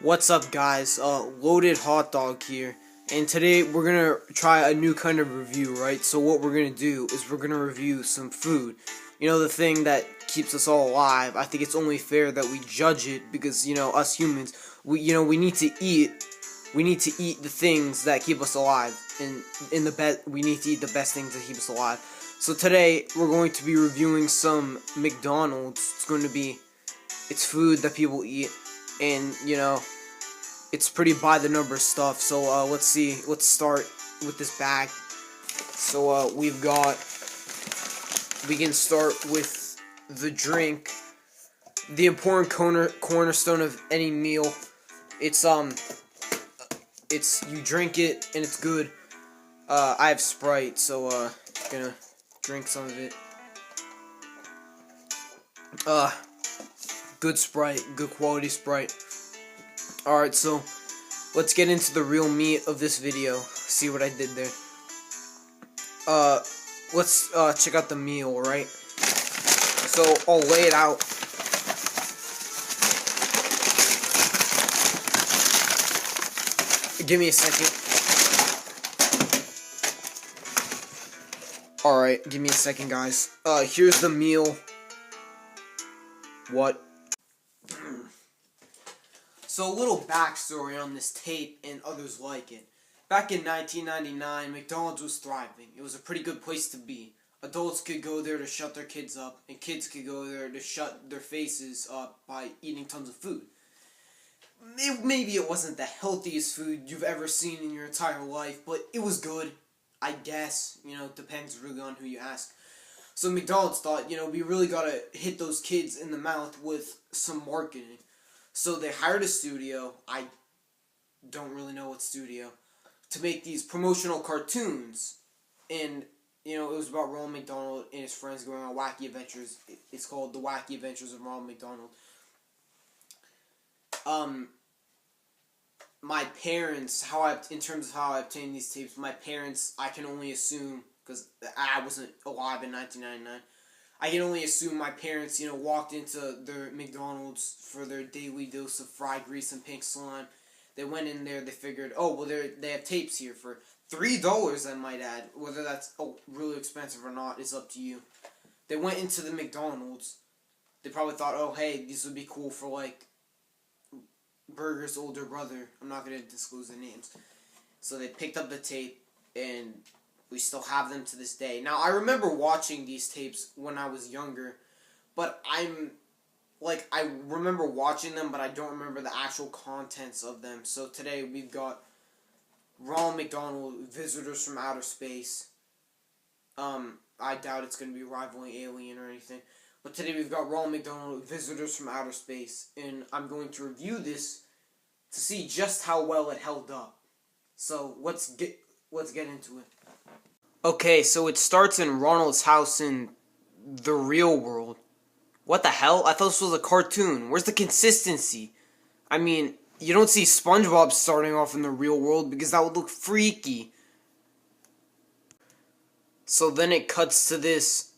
What's up, guys? Loaded hot dog here, and today we're gonna try a new kind of review, right? So what we're gonna do is we're gonna review some food. You know, the thing that keeps us all alive. I think it's only fair that we judge it because, you know, us humans, we need to eat. We need to eat the things that keep us alive, and we need to eat the best things that keep us alive. So today we're going to be reviewing some McDonald's. It's food that people eat, and you know, it's pretty by the number stuff. So let's start with this bag. So we can start with the drink, the important cornerstone of any meal. It's you drink it and it's good. I have Sprite, so gonna drink some of it. Good Sprite, good quality Sprite. Alright, so let's get into the real meat of this video. See what I did there. Let's check out the meal, right? So I'll lay it out. Give me a second. Alright, give me a second, guys. Here's the meal. What? So a little backstory on this tape and others like it. Back in 1999, McDonald's was thriving. It was a pretty good place to be. Adults could go there to shut their kids up, and kids could go there to shut their faces up by eating tons of food. Maybe it wasn't the healthiest food you've ever seen in your entire life, but it was good, I guess. You know, it depends really on who you ask. So McDonald's thought, you know, we really gotta hit those kids in the mouth with some marketing. So they hired a studio, I don't really know what studio, to make these promotional cartoons. And, you know, it was about Ronald McDonald and his friends going on wacky adventures. It's called The Wacky Adventures of Ronald McDonald. My parents, in terms of how I obtained these tapes, my parents, I can only assume, because I wasn't alive in 1999, I can only assume my parents, you know, walked into their McDonald's for their daily dose of fried grease and pink slime. They went in there, they figured, oh, well, they have tapes here for $3, I might add. Whether that's really expensive or not is up to you. They went into the McDonald's. They probably thought, oh, hey, these would be cool for, like, Burger's older brother. I'm not going to disclose the names. So they picked up the tape, and we still have them to this day. Now, I remember watching these tapes when I was younger, but I remember watching them, but I don't remember the actual contents of them. So today we've got Ronald McDonald, Visitors from Outer Space. I doubt it's going to be rivaling Alien or anything. But today we've got Ronald McDonald, Visitors from Outer Space, and I'm going to review this to see just how well it held up. So let's get into it. Okay, so it starts in Ronald's house in the real world. What the hell? I thought this was a cartoon. Where's the consistency? I mean, you don't see SpongeBob starting off in the real world because that would look freaky. So then it cuts to this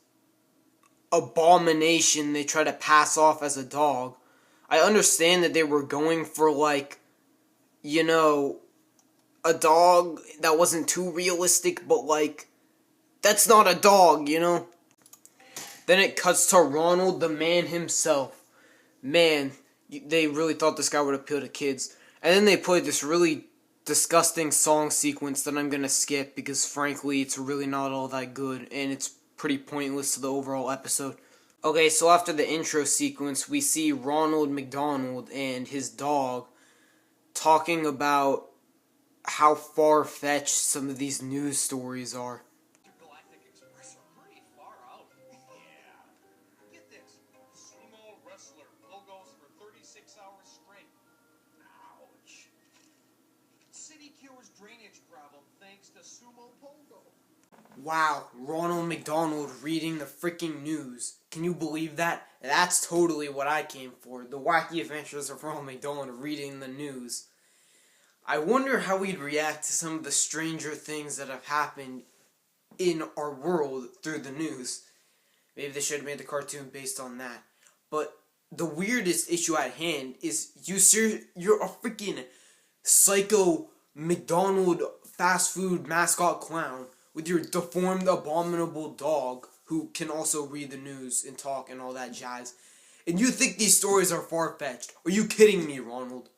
abomination they try to pass off as a dog. I understand that they were going for, like, you know, a dog that wasn't too realistic, but, like, that's not a dog, you know? Then it cuts to Ronald, the man himself. Man, they really thought this guy would appeal to kids. And then they played this really disgusting song sequence that I'm gonna skip because, frankly, it's really not all that good, and it's pretty pointless to the overall episode. Okay, so after the intro sequence, we see Ronald McDonald and his dog talking about how far-fetched some of these news stories are. Drainage problem thanks to Sumo Pogo. Wow, Ronald McDonald reading the freaking news. Can you believe that? That's totally what I came for. The Wacky Adventures of Ronald McDonald reading the news. I wonder how he'd react to some of the stranger things that have happened in our world through the news. Maybe they should have made the cartoon based on that. But the weirdest issue at hand is you're a freaking psycho McDonald fast food mascot clown with your deformed, abominable dog who can also read the news and talk and all that jazz. And you think these stories are far-fetched. Are you kidding me, Ronald?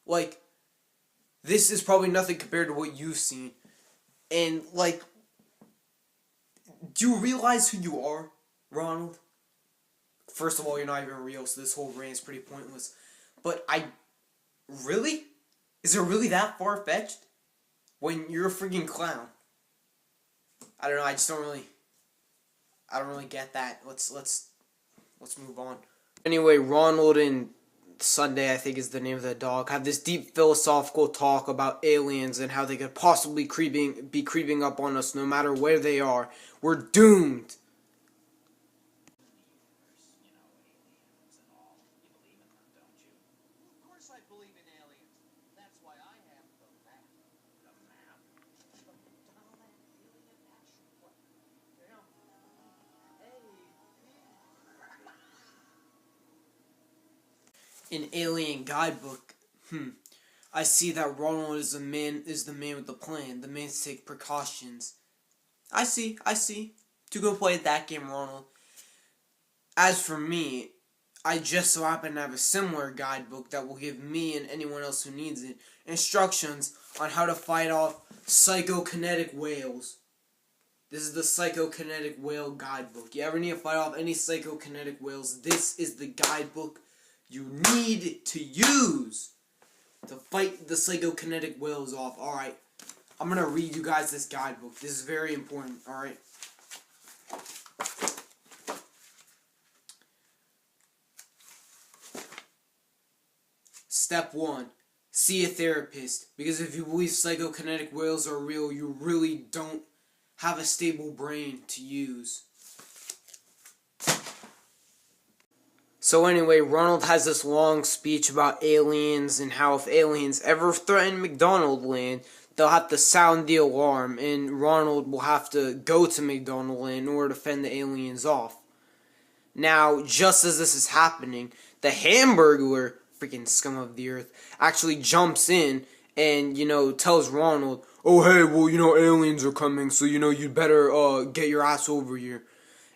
Like, this is probably nothing compared to what you've seen. And, like, do you realize who you are, Ronald? First of all, you're not even real, so this whole rant is pretty pointless. But really? Is it really that far-fetched? When you're a freaking clown? I don't know, I don't really get that. Let's move on. Anyway, Ronald and Sunday, I think is the name of the dog, have this deep philosophical talk about aliens and how they could possibly be creeping up on us no matter where they are. We're doomed. Of course I believe in aliens. That's why I have the map. The map? The McDonald alien action plan. Damn. An alien guidebook. I see that Ronald is the man with the plan, the man to take precautions. I see. To go play that game, Ronald. As for me, I just so happen to have a similar guidebook that will give me and anyone else who needs it instructions on how to fight off psychokinetic whales. This is the psychokinetic whale guidebook. You ever need to fight off any psychokinetic whales, this is the guidebook you need to use to fight the psychokinetic whales off. Alright, I'm going to read you guys this guidebook. This is very important, alright? Step 1. See a therapist. Because if you believe psychokinetic whales are real, you really don't have a stable brain to use. So anyway, Ronald has this long speech about aliens and how if aliens ever threaten McDonald land, they'll have to sound the alarm and Ronald will have to go to McDonald land in order to fend the aliens off. Now, just as this is happening, the Hamburglar, freaking scum of the earth, actually jumps in and, tells Ronald, oh hey, well, aliens are coming, so, you'd better, get your ass over here.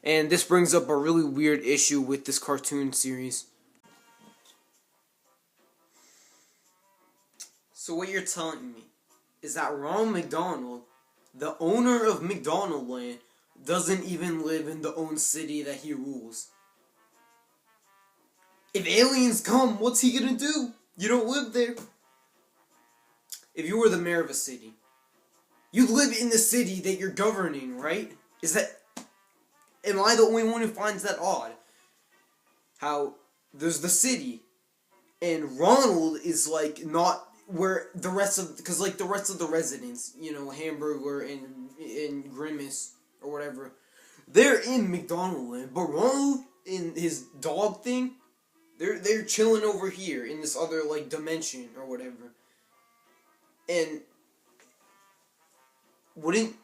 And this brings up a really weird issue with this cartoon series. So what you're telling me is that Ronald McDonald, the owner of McDonald Land, doesn't even live in the own city that he rules. If aliens come, what's he gonna do? You don't live there. If you were the mayor of a city, you live in the city that you're governing, right? Am I the only one who finds that odd? How there's the city, and Ronald is like not where the rest of, because like the rest of the residents, Hamburger and Grimace or whatever, they're in McDonald Land, but Ronald and his dog thing, they're chilling over here in this other like dimension or whatever. And wouldn't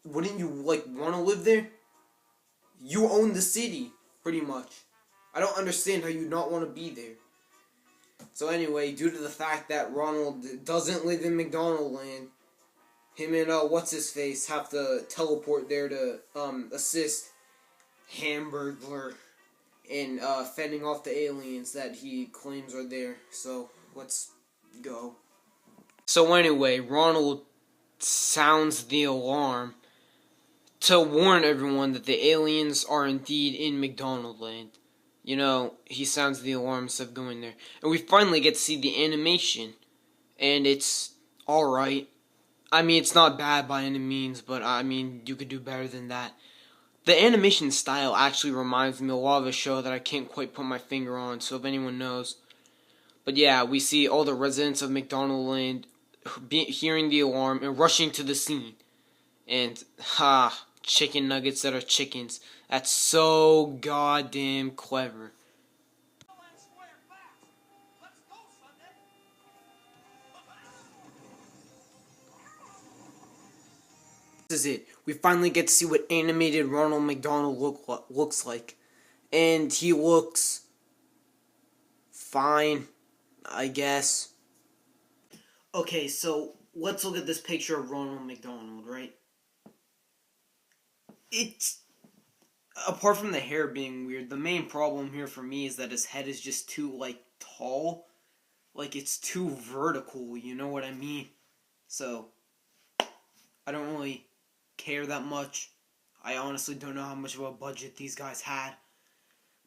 you like want to live there? You own the city, pretty much. I don't understand how you'd not want to be there. So anyway, due to the fact that Ronald doesn't live in McDonald Land, him and what's-his-face have to teleport there to assist Hamburglar in fending off the aliens that he claims are there. So let's go. So anyway, Ronald sounds the alarm to warn everyone that the aliens are indeed in McDonald Land. He sounds the alarm instead of going there. And we finally get to see the animation. And it's alright. I mean, it's not bad by any means, but I mean, you could do better than that. The animation style actually reminds me a lot of a show that I can't quite put my finger on, so if anyone knows. But yeah, we see all the residents of McDonald Land hearing the alarm and rushing to the scene. And, chicken nuggets that are chickens. That's so goddamn clever. This is it. We finally get to see what animated Ronald McDonald looks like. And he looks fine, I guess. Okay, so let's look at this picture of Ronald McDonald, right? It's, apart from the hair being weird, the main problem here for me is that his head is just too, like, tall. Like, it's too vertical, you know what I mean? So, I don't really care that much. I honestly don't know how much of a budget these guys had.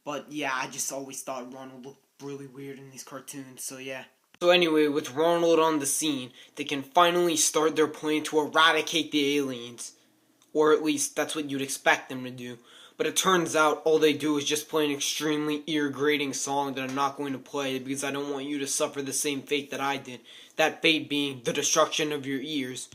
But yeah, I just always thought Ronald looked really weird in these cartoons, so yeah. So anyway, with Ronald on the scene, they can finally start their plan to eradicate the aliens. Or at least, that's what you'd expect them to do. But it turns out all they do is just play an extremely ear-grating song that I'm not going to play because I don't want you to suffer the same fate that I did. That fate being the destruction of your ears.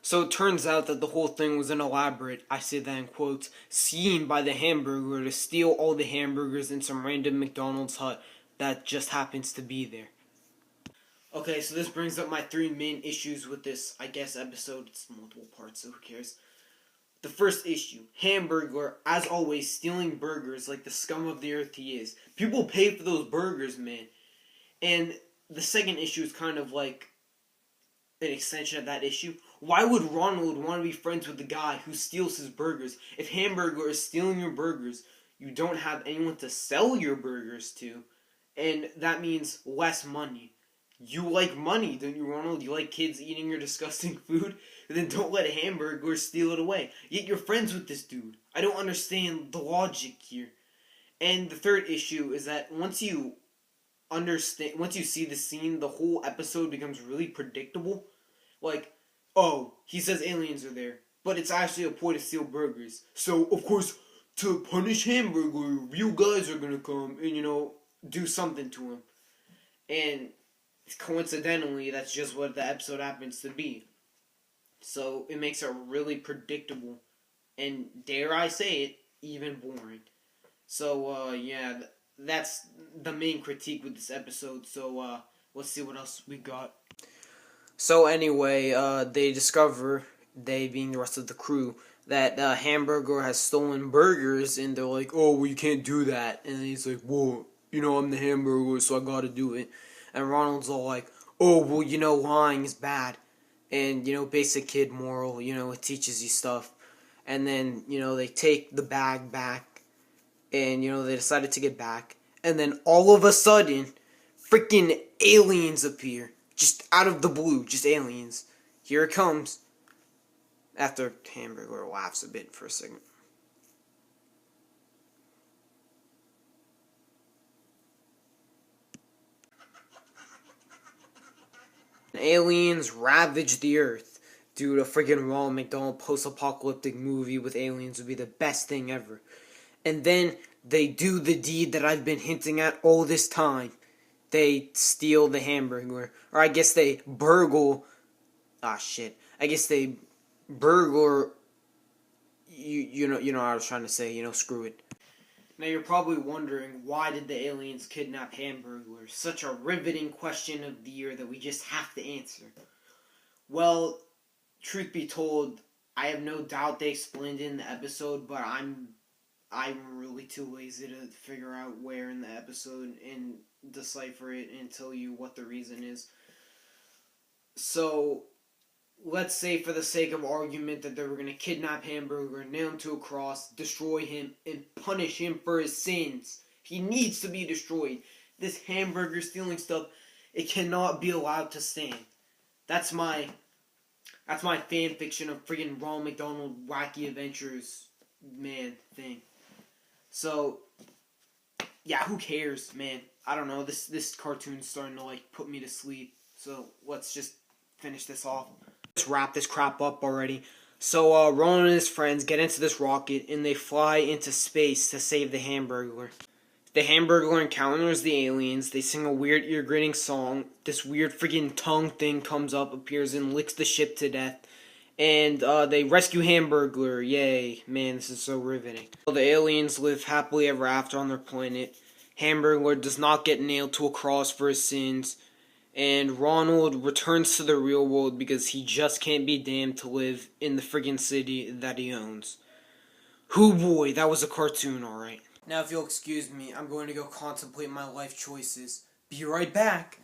So it turns out that the whole thing was an elaborate, I say that in quotes, scheme by the hamburger to steal all the hamburgers in some random McDonald's hut that just happens to be there. Okay, so this brings up my three main issues with this, I guess, episode. It's multiple parts, so who cares? The first issue, hamburger, as always, stealing burgers like the scum of the earth he is. People pay for those burgers, man. And the second issue is kind of like an extension of that issue. Why would Ronald want to be friends with the guy who steals his burgers? If Hamburger is stealing your burgers, you don't have anyone to sell your burgers to, and that means less money. You like money, don't you, Ronald? You like kids eating your disgusting food? Then don't let Hamburger steal it away. Yet you're friends with this dude. I don't understand the logic here. And the third issue is that once you see the scene, the whole episode becomes really predictable. Like, oh, he says aliens are there, but it's actually a ploy to steal burgers. So, of course, to punish Hamburger, real guys are gonna come and, do something to him. And coincidentally, that's just what the episode happens to be. So, it makes it really predictable. And, dare I say it, even boring. So, yeah, that's the main critique with this episode. So, let's see what else we got. So anyway, they discover, they being the rest of the crew, that Hamburger has stolen burgers, and they're like, oh, well, you can't do that. And he's like, well, I'm the Hamburger, so I gotta do it. And Ronald's all like, oh, well, lying is bad. And, basic kid moral, it teaches you stuff. And then, they take the bag back, and, they decided to get back. And then all of a sudden, freaking aliens appear. Just out of the blue, just aliens. Here it comes. After Hamburger laughs a bit for a second. Aliens ravage the earth. Dude, a freaking Ronald McDonald post-apocalyptic movie with aliens would be the best thing ever. And then they do the deed that I've been hinting at all this time. They steal the hamburger. Or I guess they burgle. Ah, shit. I guess they burgle. You know what I was trying to say. Screw it. Now you're probably wondering, why did the aliens kidnap Hamburger? Such a riveting question of the year that we just have to answer. Well, truth be told, I have no doubt they explained it in the episode, but I'm really too lazy to figure out where in the episode and decipher it and tell you what the reason is. So, let's say for the sake of argument that they were going to kidnap Hamburger, nail him to a cross, destroy him, and punish him for his sins. He needs to be destroyed. This hamburger stealing stuff, it cannot be allowed to stand. That's my fan fiction of friggin' Ronald McDonald Wacky Adventures, man, thing. So, yeah, who cares, man? I don't know, this cartoon's starting to, put me to sleep. So, let's just finish this off. Let's wrap this crap up already. So, Ronald and his friends get into this rocket, and they fly into space to save the Hamburglar. The Hamburglar encounters the aliens, they sing a weird ear-grating song, this weird freaking tongue thing comes up, appears, and licks the ship to death. And they rescue Hamburglar. Yay. Man, this is so riveting. So the aliens live happily ever after on their planet. Hamburglar does not get nailed to a cross for his sins, and Ronald returns to the real world because he just can't be damned to live in the friggin' city that he owns. Hoo boy, that was a cartoon, alright. Now if you'll excuse me, I'm going to go contemplate my life choices. Be right back.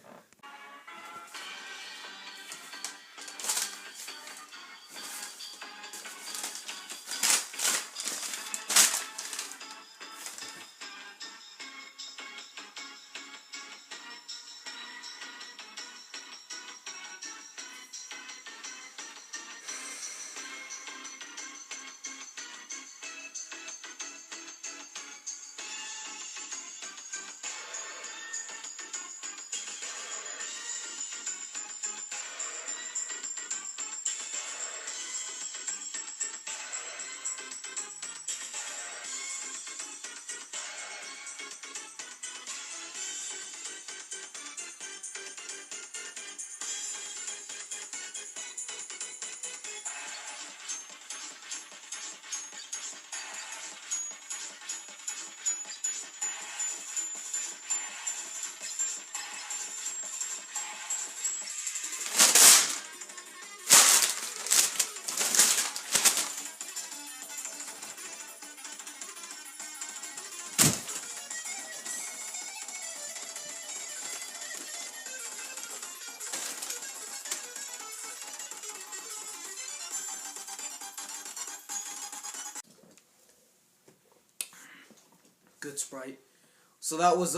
Good Sprite. So that was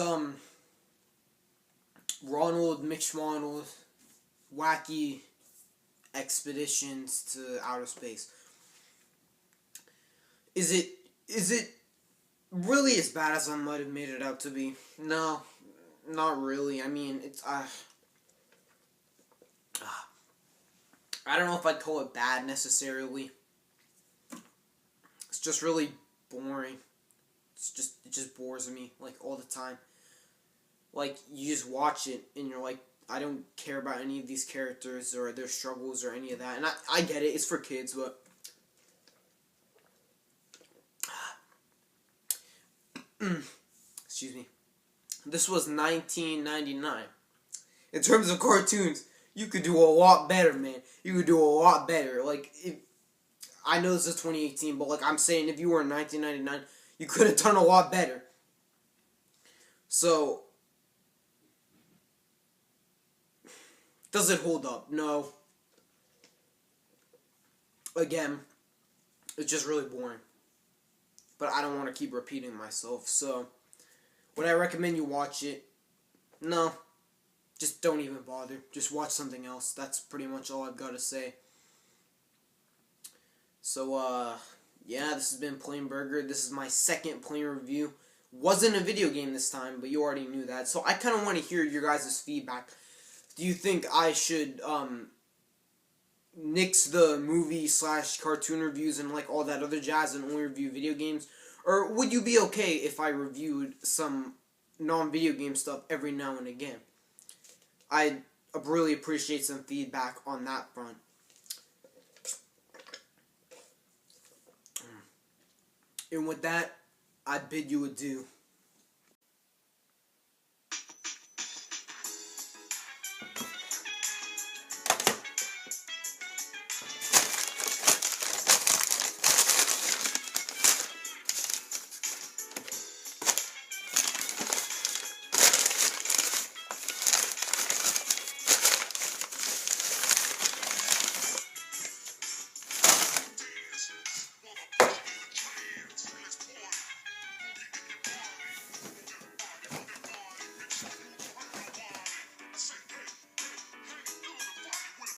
Ronald McDonald Wacky Expeditions to Outer Space. Is it really as bad as I might have made it out to be? No, not really. I mean, it's I don't know if I'd call it bad necessarily. It's just really boring. It just bores me, like, all the time. Like, you just watch it, and you're like, I don't care about any of these characters, or their struggles, or any of that. And I get it, it's for kids, but... Excuse me. This was 1999. In terms of cartoons, you could do a lot better, man. You could do a lot better. Like, I know this is 2018, but, like, I'm saying, if you were in 1999... you could have done a lot better. So, does it hold up? No. Again, it's just really boring. But I don't want to keep repeating myself. So, would I recommend you watch it? No. Just don't even bother. Just watch something else. That's pretty much all I've got to say. So, yeah, this has been PlainBurger. This is my second Plain review. Wasn't a video game this time, but you already knew that. So I kind of want to hear your guys' feedback. Do you think I should nix the movie/cartoon reviews and like all that other jazz and only review video games? Or would you be okay if I reviewed some non-video game stuff every now and again? I'd really appreciate some feedback on that front. And with that, I bid you adieu.